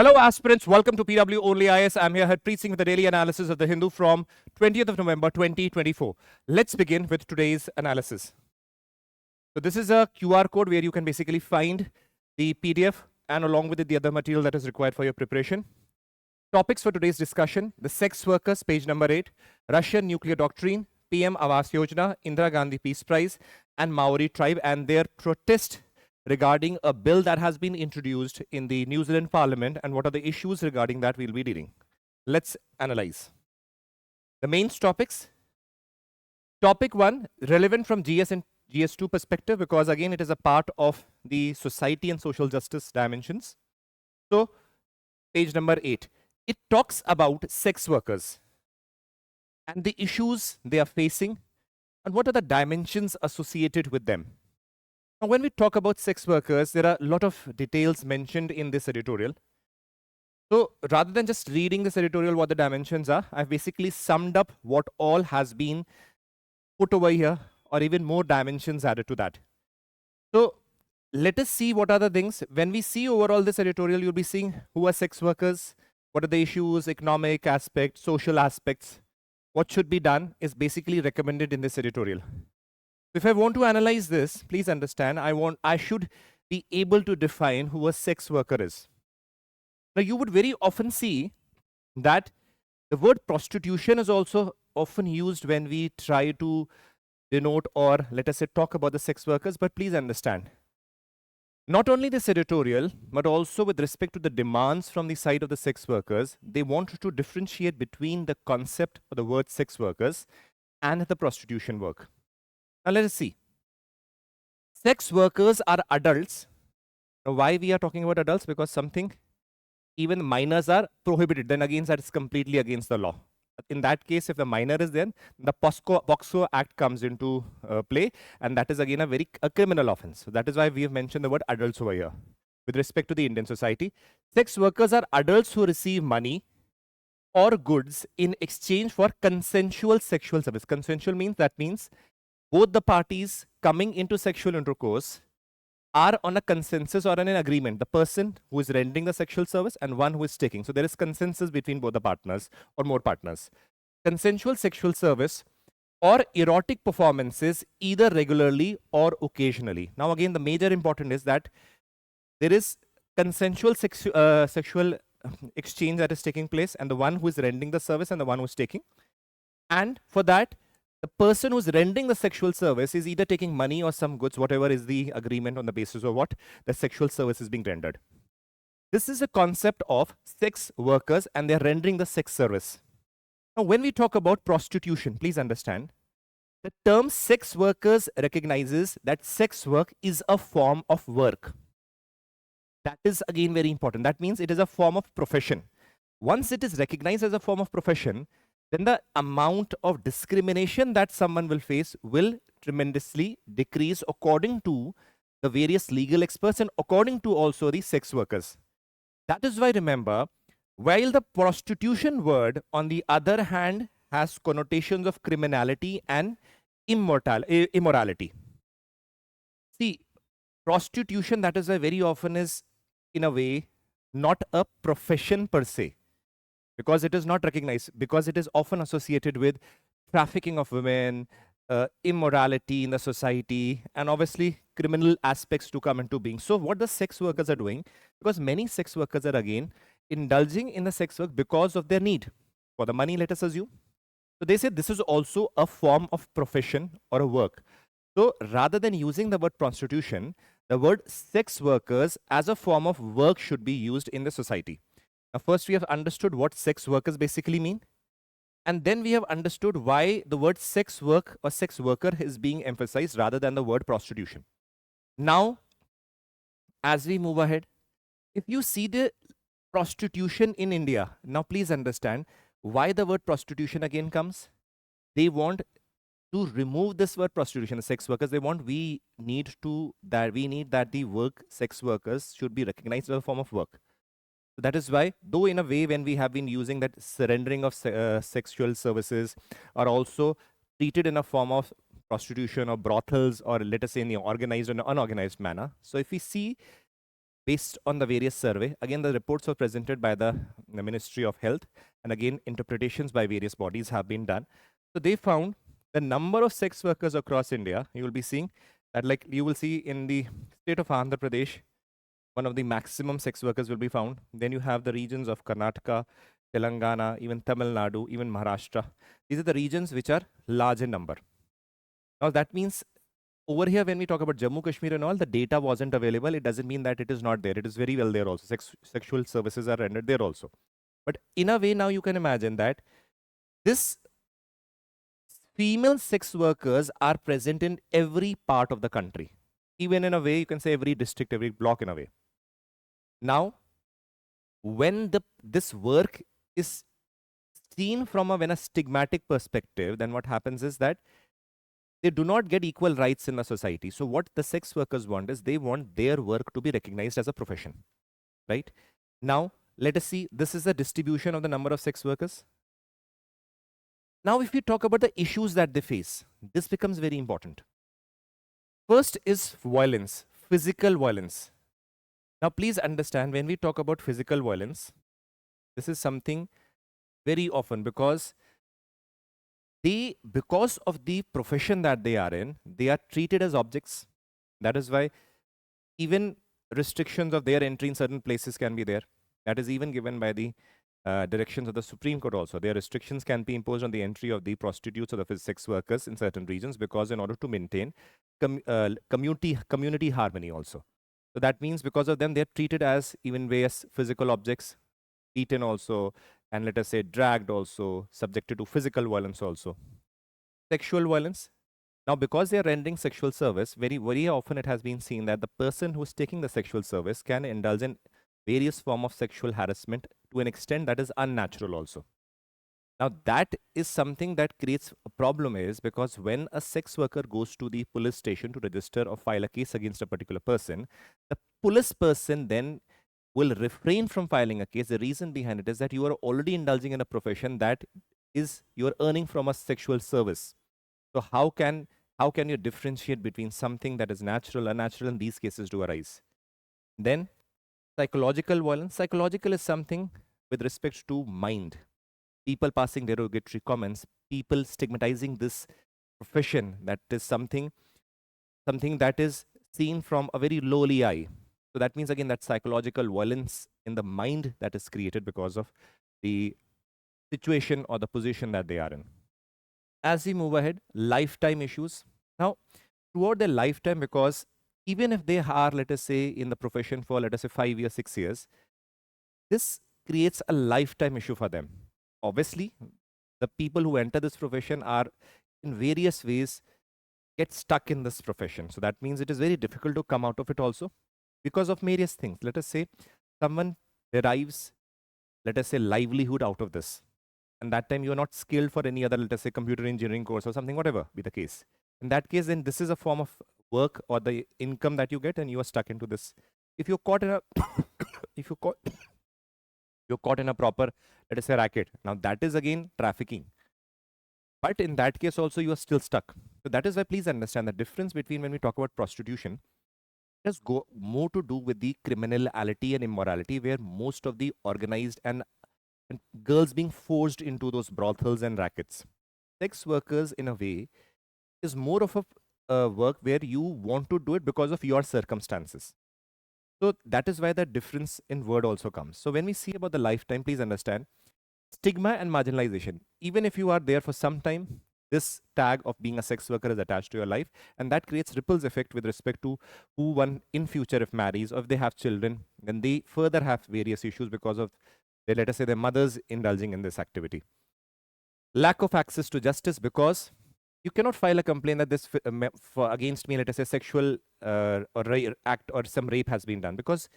Hello aspirants, welcome to PW OnlyIAS. I'm here preaching with the daily analysis of the Hindu from 20th of November 2024. Let's begin with today's analysis. So this is a QR code where you can basically find the PDF and along with it the other material that is required for your preparation. Topics for today's discussion: the sex workers, page number 8, Russian nuclear doctrine, PM Awas Yogana, Indira Gandhi Peace Prize, and Maori Tribe and their protest regarding a bill that has been introduced in the New Zealand Parliament, and what are the issues regarding that we'll be dealing. Let's analyze. The main topics. Topic 1, relevant from GS and GS2 perspective, because again it is a part of the society and social justice dimensions. So, page number 8. It talks about sex workers and the issues they are facing and what are the dimensions associated with them. Now, when we talk about sex workers, there are a lot of details mentioned in this editorial. So rather than just reading this editorial, what the dimensions are, I've basically summed up what all has been put over here, or even more dimensions added to that. So let us see what are the things. When we see overall this editorial, you'll be seeing who are sex workers, what are the issues, economic aspects, social aspects. What should be done is basically recommended in this editorial. If I want to analyze this, please understand, I should be able to define who a sex worker is. Now, you would very often see that the word prostitution is also often used when we try to denote or let us say talk about the sex workers, but please understand, not only this editorial, but also with respect to the demands from the side of the sex workers, they want to differentiate between the concept of the word sex workers and the prostitution work. Now let us see. Sex workers are adults. Now why we are talking about adults? Because something, even minors are prohibited. Then again, that is completely against the law. In that case, if the minor is there, the POXO Act comes into play, and that is again a criminal offense. So that is why we have mentioned the word adults over here. With respect to the Indian society, sex workers are adults who receive money or goods in exchange for consensual sexual service. Consensual means, that means both the parties coming into sexual intercourse are on a consensus or an agreement. The person who is rendering the sexual service and one who is taking. So there is consensus between both the partners or more partners. Consensual sexual service or erotic performances either regularly or occasionally. Now again, the major important is that there is consensual sexual exchange that is taking place, and the one who is rendering the service and the one who is taking. And for that, the person who's rendering the sexual service is either taking money or some goods, whatever is the agreement on the basis of what the sexual service is being rendered. This is a concept of sex workers and they're rendering the sex service. Now, when we talk about prostitution, please understand, the term sex workers recognizes that sex work is a form of work. That is again very important. That means it is a form of profession. Once it is recognized as a form of profession, then the amount of discrimination that someone will face will tremendously decrease according to the various legal experts and according to also the sex workers. That is why, remember, while the prostitution word on the other hand has connotations of criminality and immorality. See, prostitution, that is why very often is in a way not a profession per se, because it is not recognized, because it is often associated with trafficking of women, immorality in the society, and obviously criminal aspects to come into being. So what the sex workers are doing, because many sex workers are again indulging in the sex work because of their need for the money, let us assume. So they say this is also a form of profession or a work. So rather than using the word prostitution, the word sex workers as a form of work should be used in the society. Now, first we have understood what sex workers basically mean, and then we have understood why the word sex work or sex worker is being emphasized rather than the word prostitution. Now, as we move ahead, if you see the prostitution in India, now please understand why the word prostitution again comes. They want to remove this word prostitution, sex workers. They want, we need that the work sex workers should be recognized as a form of work. That is why, though in a way when we have been using that surrendering of sexual services are also treated in a form of prostitution or brothels, or let us say in the organized and unorganized manner. So if we see based on the various survey. Again, the reports were presented by the Ministry of Health, and again, interpretations by various bodies have been done. So they found the number of sex workers across India. You will be seeing that, like you will see in the state of Andhra Pradesh, one of the maximum sex workers will be found. Then you have the regions of Karnataka, Telangana, even Tamil Nadu, even Maharashtra. These are the regions which are large in number. Now that means over here, when we talk about Jammu Kashmir and all, the data wasn't available. It doesn't mean that it is not there. It is very well there also. Sexual services are rendered there also. But in a way, now you can imagine that this female sex workers are present in every part of the country. Even in a way, you can say every district, every block in a way. Now, when this work is seen from a stigmatic perspective, then what happens is that they do not get equal rights in a society. So what the sex workers want is they want their work to be recognized as a profession, right? Now, let us see, this is the distribution of the number of sex workers. Now, if we talk about the issues that they face, this becomes very important. First is violence, physical violence. Now, please understand, when we talk about physical violence, this is something very often because of the profession that they are in, they are treated as objects. That is why even restrictions of their entry in certain places can be there. That is even given by the directions of the Supreme Court also. Their restrictions can be imposed on the entry of the prostitutes or the sex workers in certain regions, because in order to maintain community harmony also. So that means because of them, they are treated as even various physical objects, beaten also, and let us say dragged also, subjected to physical violence also. Sexual violence. Now, because they are rendering sexual service, very, very often it has been seen that the person who is taking the sexual service can indulge in various form of sexual harassment to an extent that is unnatural also. Now, that is something that creates a problem, is because when a sex worker goes to the police station to register or file a case against a particular person, the police person then will refrain from filing a case. The reason behind it is that you are already indulging in a profession that is you are earning from a sexual service. So how can you differentiate between something that is natural, unnatural, and these cases do arise? Then psychological violence. Psychological is something with respect to mind. People passing derogatory comments, people stigmatizing this profession, that is something that is seen from a very lowly eye. So that means again that psychological violence in the mind that is created because of the situation or the position that they are in. As we move ahead, lifetime issues. Now, throughout their lifetime, because even if they are, let us say, in the profession for, let us say, 5 years, 6 years, this creates a lifetime issue for them. Obviously, the people who enter this profession are in various ways get stuck in this profession. So that means it is very difficult to come out of it also because of various things. Let us say someone derives, let us say, livelihood out of this. And that time you are not skilled for any other, let us say, computer engineering course or something, whatever be the case. In that case, then this is a form of work or the income that you get, and you are stuck into this. If you're caught in a you're caught in a proper, let us say, racket, now that is again trafficking. But in that case also you are still stuck. So that is why please understand the difference between when we talk about prostitution, it has more to do with the criminality and immorality, where most of the organized and girls being forced into those brothels and rackets. Sex workers, in a way, is more of a work where you want to do it because of your circumstances. So that is why the difference in word also comes. So when we see about the lifetime, please understand stigma and marginalization. Even if you are there for some time, this tag of being a sex worker is attached to your life, and that creates ripples effect with respect to who one in future if marries, or if they have children, then they further have various issues because of their, let us say, their mothers indulging in this activity. Lack of access to justice, because you cannot file a complaint that this for against me, let us say, sexual or act or some rape has been done, because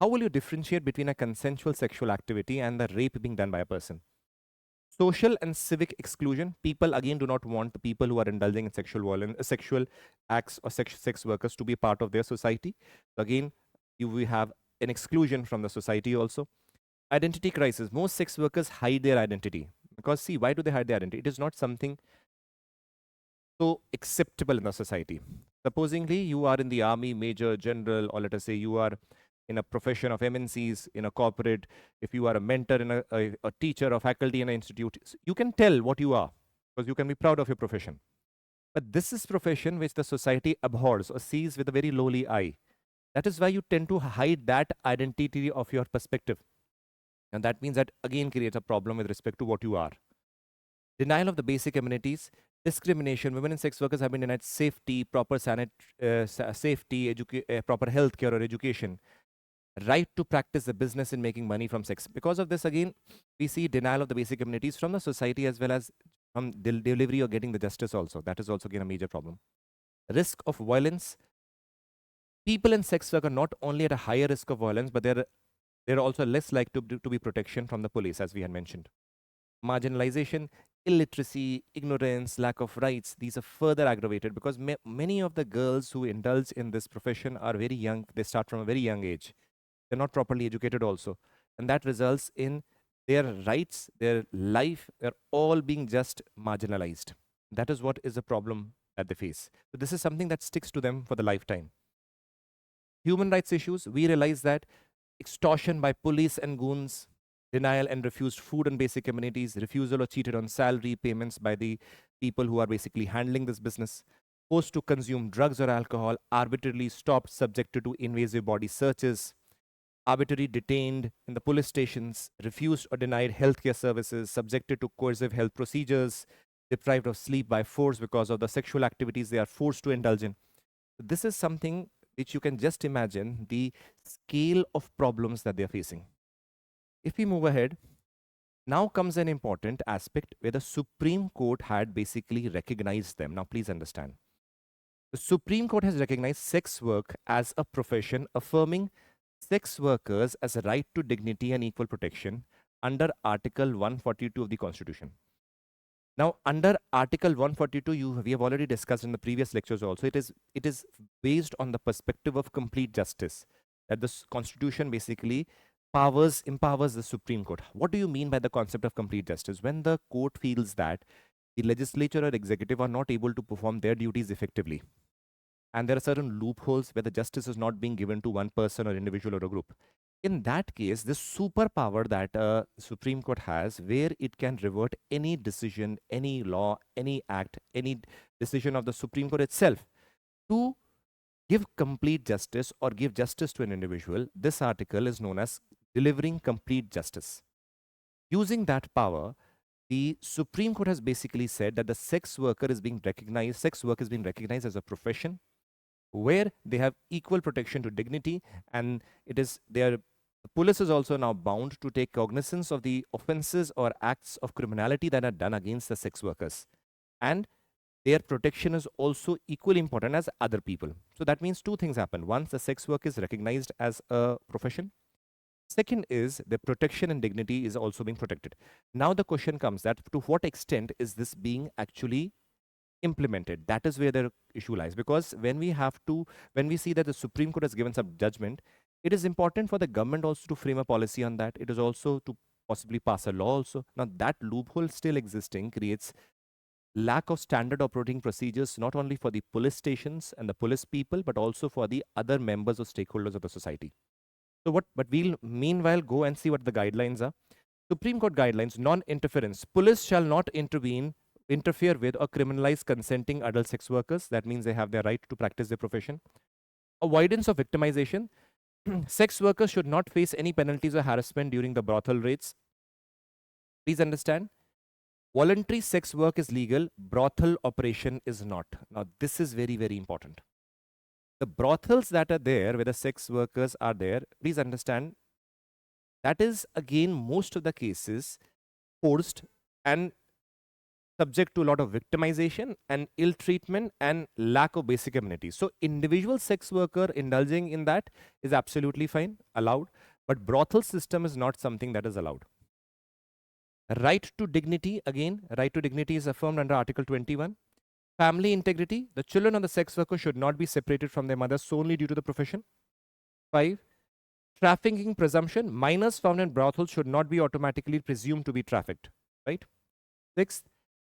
how will you differentiate between a consensual sexual activity and the rape being done by a person? Social and civic exclusion. People again do not want the people who are indulging in sexual violence, sexual acts or sex workers to be part of their society. So again, we have an exclusion from the society also. Identity crisis. Most sex workers hide their identity. Because see, why do they hide their identity? It is not something so acceptable in the society. Supposingly, you are in the army, major, general, or let us say you are in a profession of MNCs, in a corporate, if you are a mentor in a teacher or faculty in an institute, you can tell what you are because you can be proud of your profession. But this is profession which the society abhors or sees with a very lowly eye. That is why you tend to hide that identity of your perspective. And that means that again creates a problem with respect to what you are. Denial of the basic amenities, discrimination. Women and sex workers have been denied safety, proper safety, proper health care or education, right to practice the business in making money from sex. Because of this, again, we see denial of the basic amenities from the society as well as from delivery or getting the justice also. That is also again a major problem. Risk of violence. People in sex work are not only at a higher risk of violence, but they're also less likely to be protection from the police, as we had mentioned. Marginalization, illiteracy, ignorance, lack of rights, these are further aggravated because many of the girls who indulge in this profession are very young. They start from a very young age. They're not properly educated also. And that results in their rights, their life, they're all being just marginalized. That is what is the problem that they face. So this is something that sticks to them for the lifetime. Human rights issues, we realize that extortion by police and goons, denial and refused food and basic amenities, refusal or cheated on salary payments by the people who are basically handling this business, forced to consume drugs or alcohol, arbitrarily stopped, subjected to invasive body searches, arbitrarily detained in the police stations, refused or denied healthcare services, subjected to coercive health procedures, deprived of sleep by force because of the sexual activities they are forced to indulge in. This is something which you can just imagine the scale of problems that they are facing. If we move ahead, now comes an important aspect where the Supreme Court had basically recognized them. Now, please understand. The Supreme Court has recognized sex work as a profession, affirming sex workers as a right to dignity and equal protection under Article 142 of the Constitution. Now, under Article 142, we have already discussed in the previous lectures also, it is based on the perspective of complete justice, that the Constitution basically empowers the Supreme Court. What do you mean by the concept of complete justice? When the court feels that the legislature or executive are not able to perform their duties effectively, and there are certain loopholes where the justice is not being given to one person or individual or a group. In that case, this superpower that Supreme Court has, where it can revert any decision, any law, any act, any decision of the Supreme Court itself to give complete justice or give justice to an individual, this article is known as delivering complete justice. Using that power, the Supreme Court has basically said that the sex work is being recognized as a profession where they have equal protection to dignity, and the police is also now bound to take cognizance of the offenses or acts of criminality that are done against the sex workers. And their protection is also equally important as other people. So that means two things happen. Once the sex work is recognized as a profession. Second is the protection and dignity is also being protected. Now the question comes that to what extent is this being actually implemented? That is where the issue lies. Because when we see that the Supreme Court has given some judgment, it is important for the government also to frame a policy on that. It is also to possibly pass a law also. Now that loophole still existing creates lack of standard operating procedures, not only for the police stations and the police people, but also for the other members or stakeholders of the society. So but we'll meanwhile go and see what the guidelines are. Supreme Court guidelines, non-interference. Police shall not interfere with or criminalize consenting adult sex workers. That means they have their right to practice their profession. Avoidance of victimization. Sex workers should not face any penalties or harassment during the brothel raids. Please understand, voluntary sex work is legal, brothel operation is not. Now, this is very, very important. The brothels that are there, where the sex workers are there, please understand, that is again most of the cases forced and subject to a lot of victimization and ill treatment and lack of basic amenities. So individual sex worker indulging in that is absolutely fine, allowed, but brothel system is not something that is allowed. Right to dignity, again, right to dignity is affirmed under Article 21. Family integrity, the children of the sex worker should not be separated from their mothers solely due to the profession. 5. Trafficking presumption, minors found in brothels should not be automatically presumed to be trafficked, right? 6.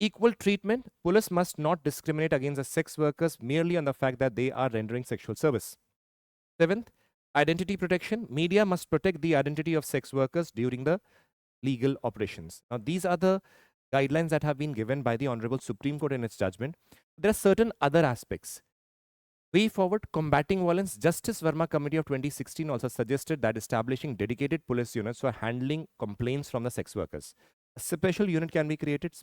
Equal treatment, police must not discriminate against the sex workers merely on the fact that they are rendering sexual service. 7th, Identity protection. Media must protect the identity of sex workers during the legal operations. Now, these are the guidelines that have been given by the Honorable Supreme Court in its judgment. There are certain other aspects. Way forward, combating violence. Justice Verma Committee of 2016 also suggested that establishing dedicated police units for handling complaints from the sex workers. A special unit can be created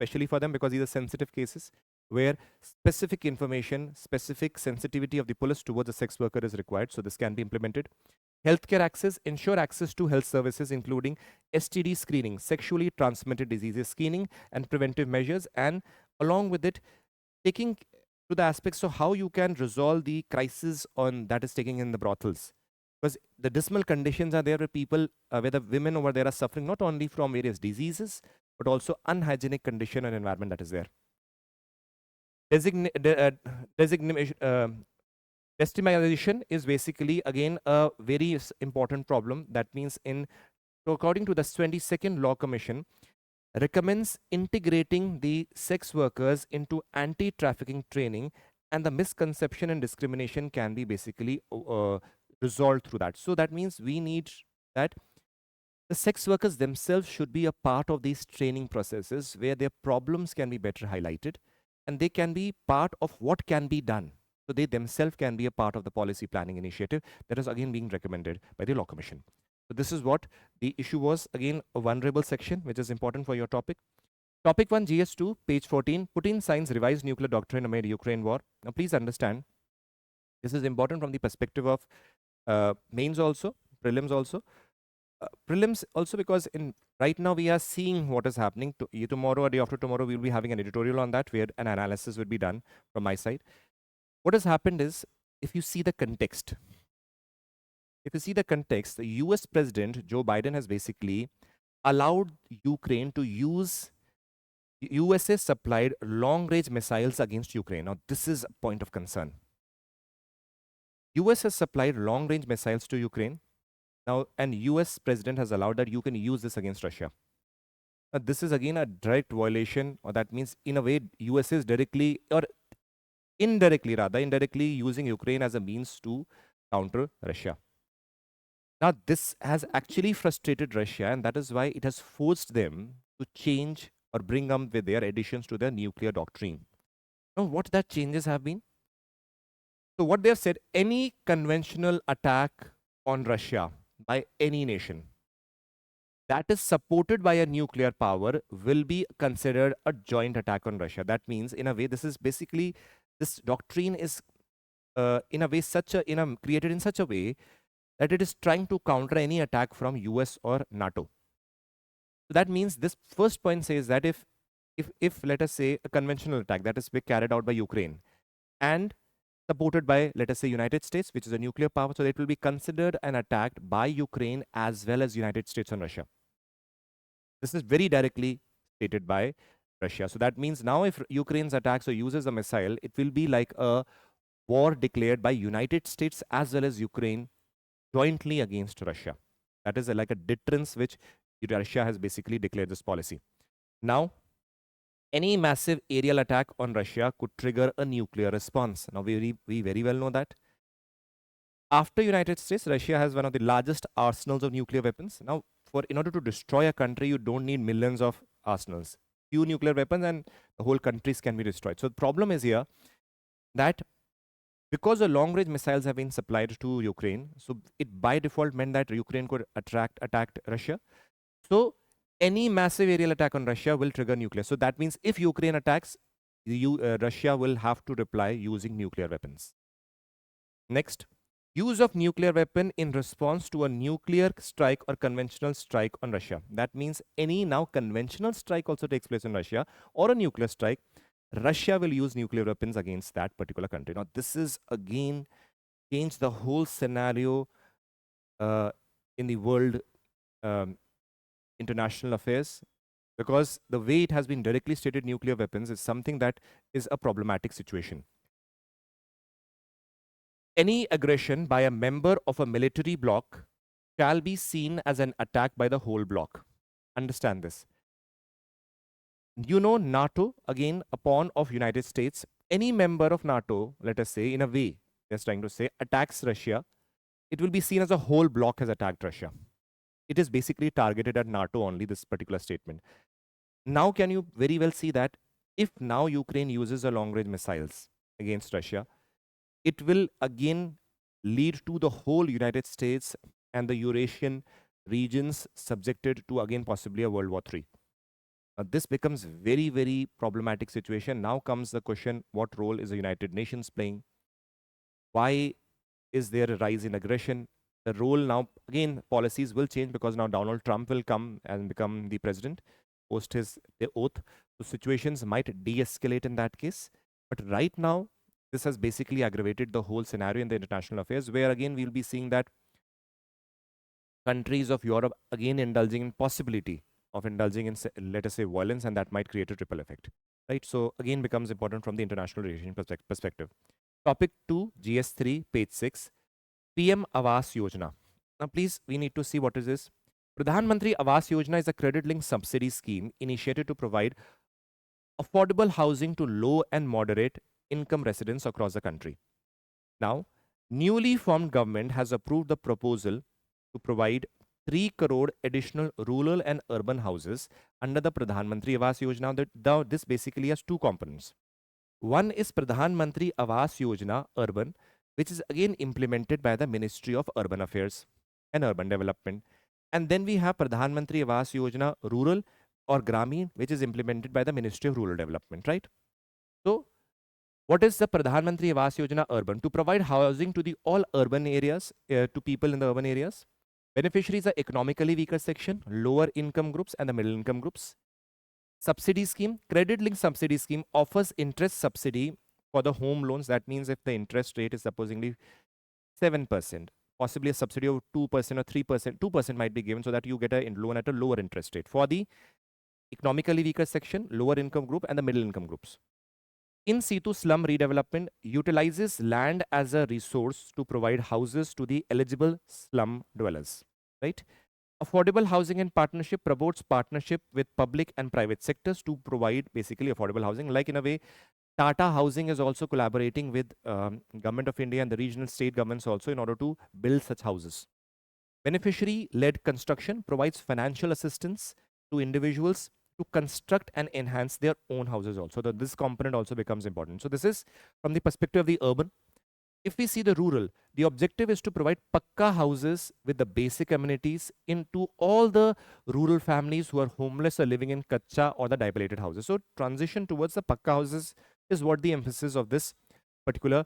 especially for them because these are sensitive cases where specific information, specific sensitivity of the police towards the sex worker is required. So this can be implemented. Healthcare access. Ensure access to health services including STD screening, sexually transmitted diseases screening and preventive measures, and along with it, taking to the aspects of how you can resolve the crisis on that is taking in the brothels, because the dismal conditions are there where people where the women over there are suffering not only from various diseases but also unhygienic condition and environment that is there. Destigmatization is basically again a very important problem. That means so according to the 22nd Law Commission recommends integrating the sex workers into anti-trafficking training, and the misconception and discrimination can be basically resolved through that. So that means we need that the sex workers themselves should be a part of these training processes where their problems can be better highlighted and they can be part of what can be done. So they themselves can be a part of the policy planning initiative that is again being recommended by the Law Commission. So this is what the issue was. Again, a vulnerable section, which is important for your topic. Topic 1, GS2, page 14. Putin signs revised nuclear doctrine amid Ukraine war. Now, please understand, this is important from the perspective of mains also, prelims also. Prelims also because right now we are seeing what is happening. Tomorrow or day after tomorrow, we will be having an editorial on that where an analysis will be done from my side. What has happened is, if you see the context, the US President Joe Biden has basically allowed Ukraine to use USA supplied long-range missiles against Ukraine. Now, this is a point of concern. US has supplied long-range missiles to Ukraine. Now, and US President has allowed that you can use this against Russia. Now, this is again a direct violation, or that means in a way US is directly or indirectly using Ukraine as a means to counter Russia. Now, this has actually frustrated Russia, and that is why it has forced them to change or bring up with their additions to their nuclear doctrine. Now, what that changes have been? So, what they have said, any conventional attack on Russia by any nation that is supported by a nuclear power will be considered a joint attack on Russia. That means, in a way, this is basically, this doctrine is in a way created in such a way that it is trying to counter any attack from US or NATO. So that means this first point says that if let us say a conventional attack that is carried out by Ukraine and supported by, let us say, United States, which is a nuclear power, so it will be considered an attack by Ukraine as well as United States on Russia. This is very directly stated by Russia. So that means now if Ukraine's attacks or uses a missile, it will be like a war declared by United States as well as Ukraine jointly against Russia. That is like a deterrence which Russia has basically declared this policy. Now, any massive aerial attack on Russia could trigger a nuclear response. Now, we very well know that. After United States, Russia has one of the largest arsenals of nuclear weapons. Now, in order to destroy a country, you don't need millions of arsenals. Few nuclear weapons and the whole countries can be destroyed. So the problem is here that because the long-range missiles have been supplied to Ukraine, so it by default meant that Ukraine could attack Russia. So any massive aerial attack on Russia will trigger nuclear. So that means if Ukraine attacks, Russia will have to reply using nuclear weapons. Next, use of nuclear weapon in response to a nuclear strike or conventional strike on Russia. That means any now conventional strike also takes place in Russia or a nuclear strike, Russia will use nuclear weapons against that particular country. Now, this is again changed the whole scenario in the world international affairs, because the way it has been directly stated, nuclear weapons is something that is a problematic situation. Any aggression by a member of a military bloc shall be seen as an attack by the whole bloc. Understand this. You know, NATO, again, a pawn of United States, any member of NATO, let us say, in a way, they're trying to say, attacks Russia, it will be seen as a whole bloc has attacked Russia. It is basically targeted at NATO only, this particular statement. Now, can you very well see that if now Ukraine uses a long-range missiles against Russia, it will again lead to the whole United States and the Eurasian regions subjected to again possibly a World War III. This becomes very, very problematic situation. Now comes the question, what role is the United Nations playing? Why is there a rise in aggression? The role now, again, policies will change because now Donald Trump will come and become the president, post his oath. So situations might de-escalate in that case. But right now, this has basically aggravated the whole scenario in the international affairs, where again we'll be seeing that countries of Europe again indulging in possibility of indulging in, let us say, violence, and that might create a ripple effect, right? So again becomes important from the international relation perspective. Topic 2, GS3, page 6, PM Awas Yojana. Now please, we need to see what is this. Pradhan Mantri Awas Yojana is a credit-linked subsidy scheme initiated to provide affordable housing to low and moderate income residents across the country. Now, newly formed government has approved the proposal to provide 3 crore additional rural and urban houses under the Pradhan Mantri Awas Yojana. This basically has two components. One is Pradhan Mantri Awas Yojana Urban, which is again implemented by the Ministry of Urban Affairs and Urban Development. And then we have Pradhan Mantri Awas Yojana Rural or Gramin, which is implemented by the Ministry of Rural Development, right? So, what is the Pradhan Mantri Awas Yojana Urban? To provide housing to the all urban areas, to people in the urban areas. Beneficiaries are economically weaker section, lower income groups, and the middle income groups. Subsidy scheme, credit linked subsidy scheme offers interest subsidy for the home loans. That means if the interest rate is supposedly 7%, possibly a subsidy of 2% or 3%, 2% might be given so that you get a loan at a lower interest rate for the economically weaker section, lower income group, and the middle income groups. In situ slum redevelopment utilizes land as a resource to provide houses to the eligible slum dwellers, right? Affordable housing and partnership promotes partnership with public and private sectors to provide basically affordable housing. Like in a way, Tata Housing is also collaborating with Government of India and the regional state governments also in order to build such houses. Beneficiary-led construction provides financial assistance to individuals to construct and enhance their own houses also. This component also becomes important. So this is from the perspective of the urban. If we see the rural, the objective is to provide pakka houses with the basic amenities into all the rural families who are homeless or living in kacha or the dilapidated houses. So transition towards the pakka houses is what the emphasis of this particular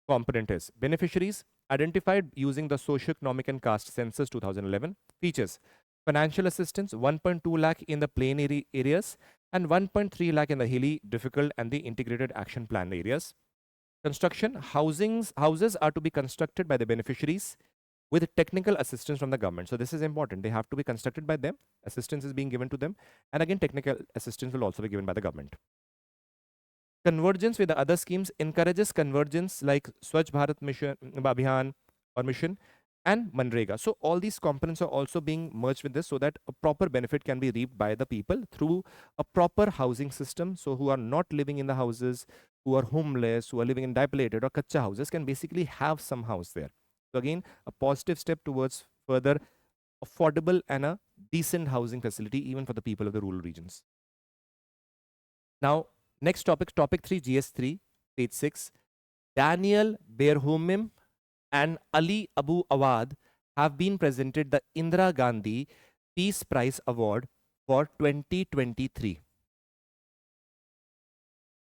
component is. Beneficiaries identified using the Socio-Economic and Caste Census 2011. Features: financial assistance 1.2 lakh in the plain areas and 1.3 lakh in the hilly, difficult and the integrated action plan areas. Construction, houses are to be constructed by the beneficiaries with technical assistance from the government. So this is important. They have to be constructed by them. Assistance is being given to them. And again, technical assistance will also be given by the government. Convergence with the other schemes encourages convergence like Swachh Bharat Mission, Abhiyan or Mission and Manrega. So all these components are also being merged with this so that a proper benefit can be reaped by the people through a proper housing system. So who are not living in the houses, who are homeless, who are living in dilapidated or kacha houses can basically have some house there. So again, a positive step towards further affordable and a decent housing facility even for the people of the rural regions. Now, next topic, topic 3, GS3, page 6. Daniel Berhomim and Ali Abu Awad have been presented the Indira Gandhi Peace Prize Award for 2023.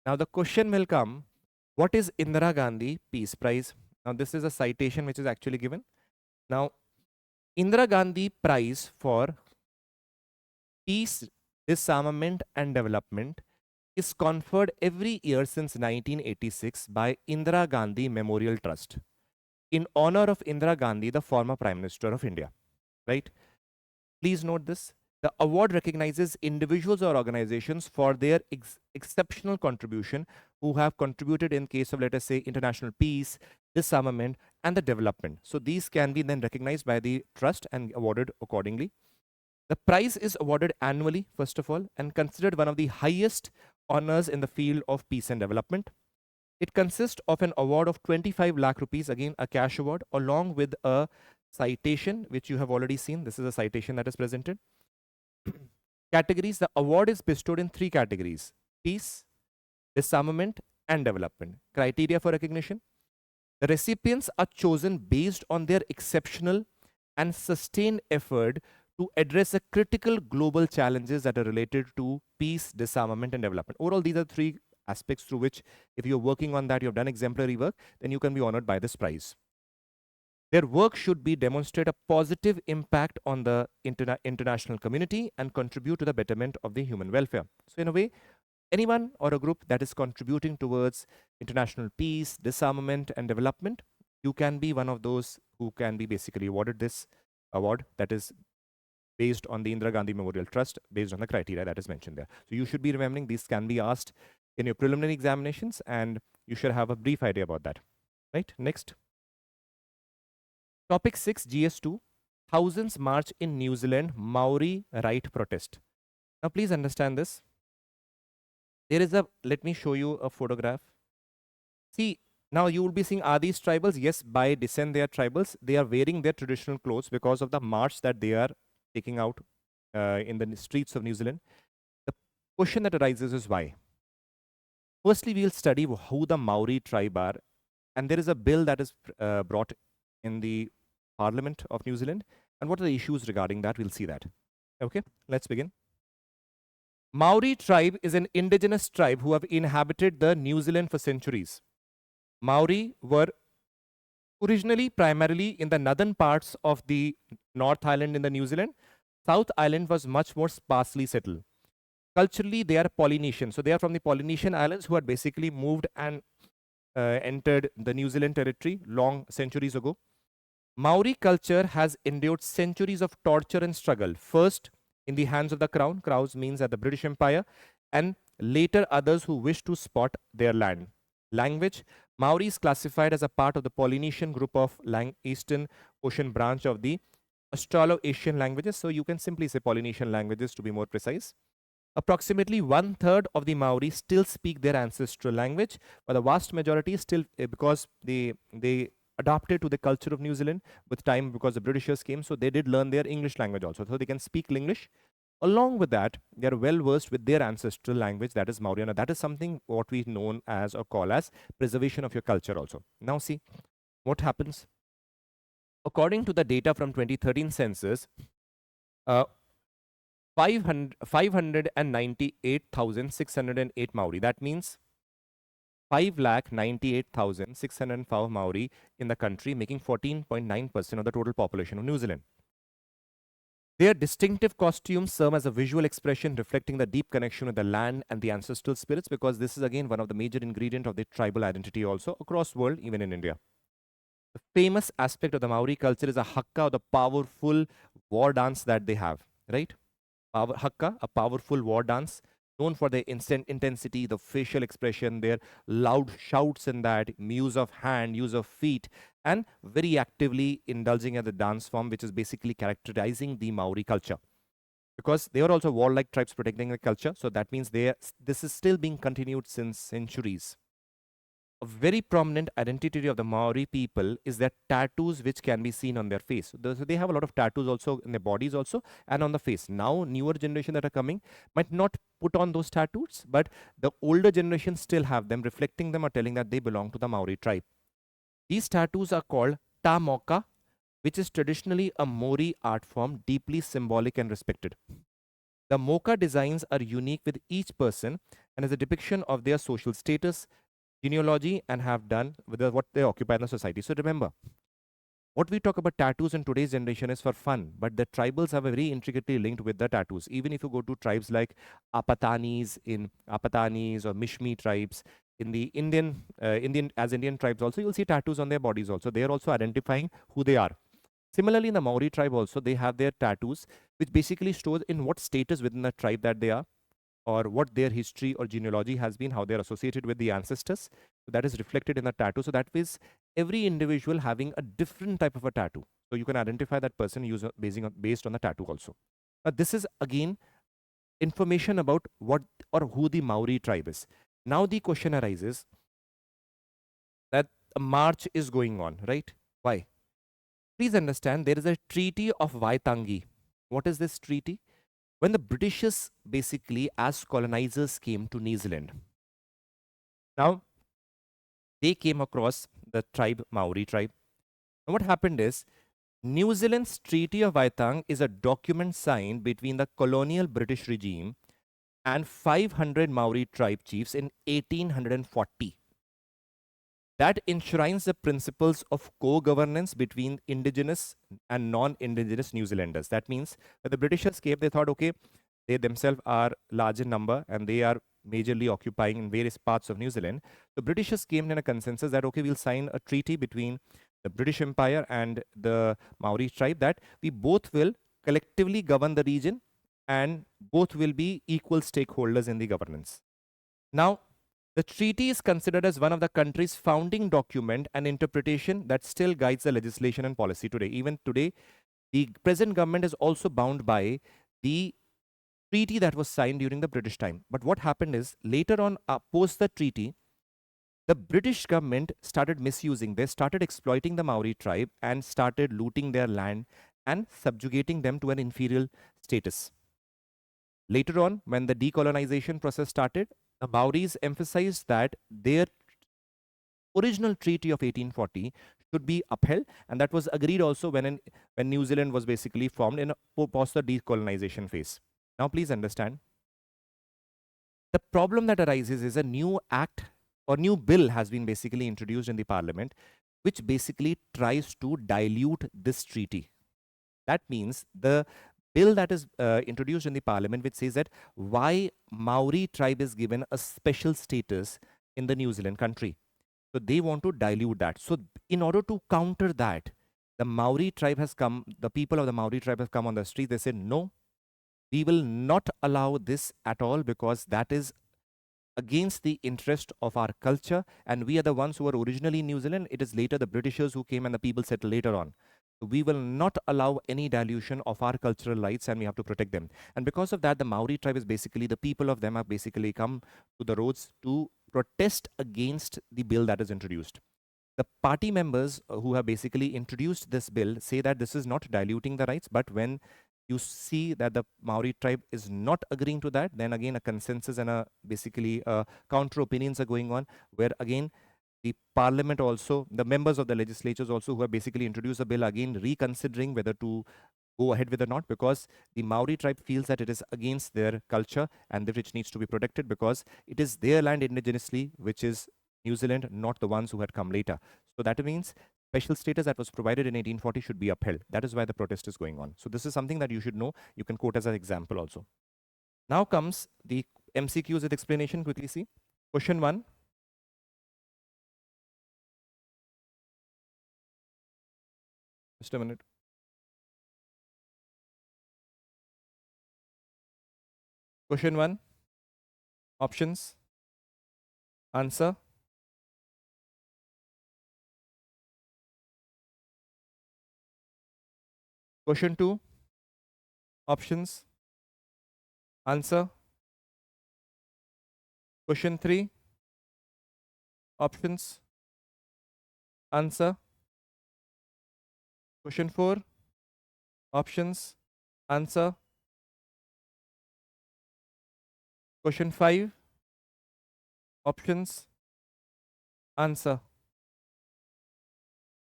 Now the question will come, what is Indira Gandhi Peace Prize? Now this is a citation which is actually given. Now Indira Gandhi Prize for Peace, Disarmament and Development is conferred every year since 1986 by Indira Gandhi Memorial Trust in honor of Indira Gandhi, the former Prime Minister of India, right? Please note this. The award recognizes individuals or organizations for their exceptional contribution who have contributed in case of, let us say, international peace, disarmament, and the development. So these can be then recognized by the trust and awarded accordingly. The prize is awarded annually, first of all, and considered one of the highest honors in the field of peace and development. It consists of an award of 25 lakh rupees, again a cash award, along with a citation, which you have already seen. This is a citation that is presented. Categories: the award is bestowed in 3 categories: peace, disarmament, and development. Criteria for recognition: the recipients are chosen based on their exceptional and sustained effort to address the critical global challenges that are related to peace, disarmament, and development. Overall, these are 3 aspects through which, if you're working on that, you've done exemplary work, then you can be honored by this prize. Their work should be demonstrate a positive impact on the international community and contribute to the betterment of the human welfare. So in a way, anyone or a group that is contributing towards international peace, disarmament, and development, you can be one of those who can be basically awarded this award that is based on the Indira Gandhi Memorial Trust, based on the criteria that is mentioned there. So you should be remembering these can be asked in your preliminary examinations, and you should have a brief idea about that. Right? Next. Topic 6, GS2. Thousands march in New Zealand Maori right protest. Now please understand this. There is a, let me show you a photograph. See, now you will be seeing, are these tribals? Yes, by descent they are tribals. They are wearing their traditional clothes because of the march that they are taking out in the streets of New Zealand. The question that arises is why? Firstly, we will study who the Maori tribe are, and there is a bill that is brought in the Parliament of New Zealand, and what are the issues regarding that? We'll see that. Okay, let's begin. Maori tribe is an indigenous tribe who have inhabited the New Zealand for centuries. Maori were originally primarily in the northern parts of the North Island in the New Zealand. South Island was much more sparsely settled. Culturally, they are Polynesian. So they are from the Polynesian islands who had basically moved and entered the New Zealand territory long centuries ago. Maori culture has endured centuries of torture and struggle. First, in the hands of the crown. Crowns means at the British Empire, and later others who wish to spot their land. Language: Maori is classified as a part of the Polynesian group of Eastern Ocean branch of the Australo-Asian languages. So you can simply say Polynesian languages to be more precise. Approximately 1/3 of the Maori still speak their ancestral language, but the vast majority still, because they adapted to the culture of New Zealand with time because the Britishers came, so they did learn their English language also. So they can speak English. Along with that, they are well versed with their ancestral language, that is Maori. That is something what we known as or call as preservation of your culture also. Now see what happens. According to the data from 2013 census, 598,608 Maori. That means 5,98,605 Maori in the country, making 14.9% of the total population of New Zealand. Their distinctive costumes serve as a visual expression reflecting the deep connection with the land and the ancestral spirits, because this is again one of the major ingredients of the tribal identity also across world, even in India. The famous aspect of the Maori culture is a haka, or the powerful war dance that they have, right? Haka, a powerful war dance known for their instant intensity, the facial expression, their loud shouts in that, use of hand, use of feet, and very actively indulging in the dance form, which is basically characterizing the Maori culture. Because they are also warlike tribes protecting their culture, so that means this is still being continued since centuries. A very prominent identity of the Maori people is their tattoos, which can be seen on their face. So they have a lot of tattoos also in their bodies also, and on the face. Now, newer generation that are coming might not put on those tattoos, but the older generation still have them, reflecting them or telling that they belong to the Maori tribe. These tattoos are called ta moka, which is traditionally a Maori art form, deeply symbolic and respected. The moka designs are unique with each person and is a depiction of their social status, genealogy, and have done with what they occupy in the society. So remember, what we talk about tattoos in today's generation is for fun, but the tribals are very intricately linked with the tattoos. Even if you go to tribes like Apatanis or Mishmi tribes, in the Indian tribes also, you'll see tattoos on their bodies also. They are also identifying who they are. Similarly, in the Maori tribe also, they have their tattoos, which basically shows in what status within the tribe that they are, or what their history or genealogy has been, how they're associated with the ancestors. So that is reflected in the tattoo. So that is every individual having a different type of a tattoo. So you can identify that person based on the tattoo also. Now this is again information about what or who the Maori tribe is. Now the question arises, march is going on, right? Why? Please understand, there is a Treaty of Waitangi. What is this treaty? When the Britishers basically as colonizers came to New Zealand, now they came across the tribe, Maori tribe. And what happened is, New Zealand's Treaty of Waitangi is a document signed between the colonial British regime and 500 Maori tribe chiefs in 1840. That enshrines the principles of co-governance between indigenous and non-indigenous New Zealanders. That means when the Britishers came, they thought, okay, they themselves are large in number and they are majorly occupying in various parts of New Zealand. The Britishers came in a consensus that, okay, we'll sign a treaty between the British Empire and the Maori tribe that we both will collectively govern the region and both will be equal stakeholders in the governance. Now, the treaty is considered as one of the country's founding document and interpretation that still guides the legislation and policy today. Even today, the present government is also bound by the treaty that was signed during the British time. But what happened is, later on, post the treaty, the British government started misusing, they started exploiting the Maori tribe and started looting their land and subjugating them to an inferior status. Later on, when the decolonization process started, the Maoris emphasized that their original treaty of 1840 should be upheld, and that was agreed also when New Zealand was basically formed in post the decolonization phase. Now, please understand, the problem that arises is a new act or new bill has been basically introduced in the parliament, which basically tries to dilute this treaty. That means the bill that is introduced in the parliament, which says that why Maori tribe is given a special status in the New Zealand country. So they want to dilute that. So in order to counter that, the Maori tribe has come, the people of the Maori tribe have come on the street. They said, no, we will not allow this at all because that is against the interest of our culture, and we are the ones who were originally in New Zealand. It is later the Britishers who came and the people settled later on. We will not allow any dilution of our cultural rights and we have to protect them. And because of that, the Maori tribe is basically, the people of them have basically come to the roads to protest against the bill that is introduced. The party members who have basically introduced this bill say that this is not diluting the rights, but when you see that the Maori tribe is not agreeing to that, then again a consensus and basically counter opinions are going on, where again the parliament also, the members of the legislatures also who have basically introduced a bill again reconsidering whether to go ahead with or not, because the Maori tribe feels that it is against their culture and that which needs to be protected because it is their land indigenously, which is New Zealand, not the ones who had come later. So that means special status that was provided in 1840 should be upheld. That is why the protest is going on. So this is something that you should know. You can quote as an example also. Now comes the MCQs with explanation. Quickly see. Question 1. Just a minute. Question 1. Options. Answer. Question 2. Options. Answer. Question 3. Options. Answer. Question 4. Options. Answer. Question 5. Options. Answer.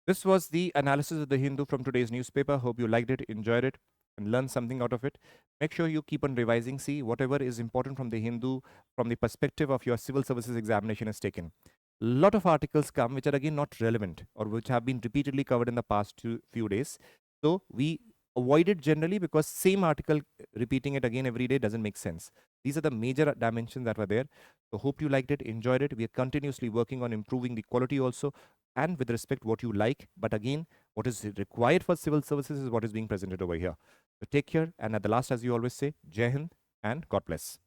This was the analysis of the Hindu from today's newspaper. Hope you liked it, enjoyed it, and learned something out of it. Make sure you keep on revising. See, whatever is important from the Hindu, from the perspective of your civil services examination is taken. A lot of articles come which are again not relevant or which have been repeatedly covered in the past few days. So we avoid it generally because same article repeating it again every day doesn't make sense. These are the major dimensions that were there. So hope you liked it, enjoyed it. We are continuously working on improving the quality also, and with respect what you like. But again, what is required for civil services is what is being presented over here. So take care, and at the last, as you always say, Jai Hind and God bless.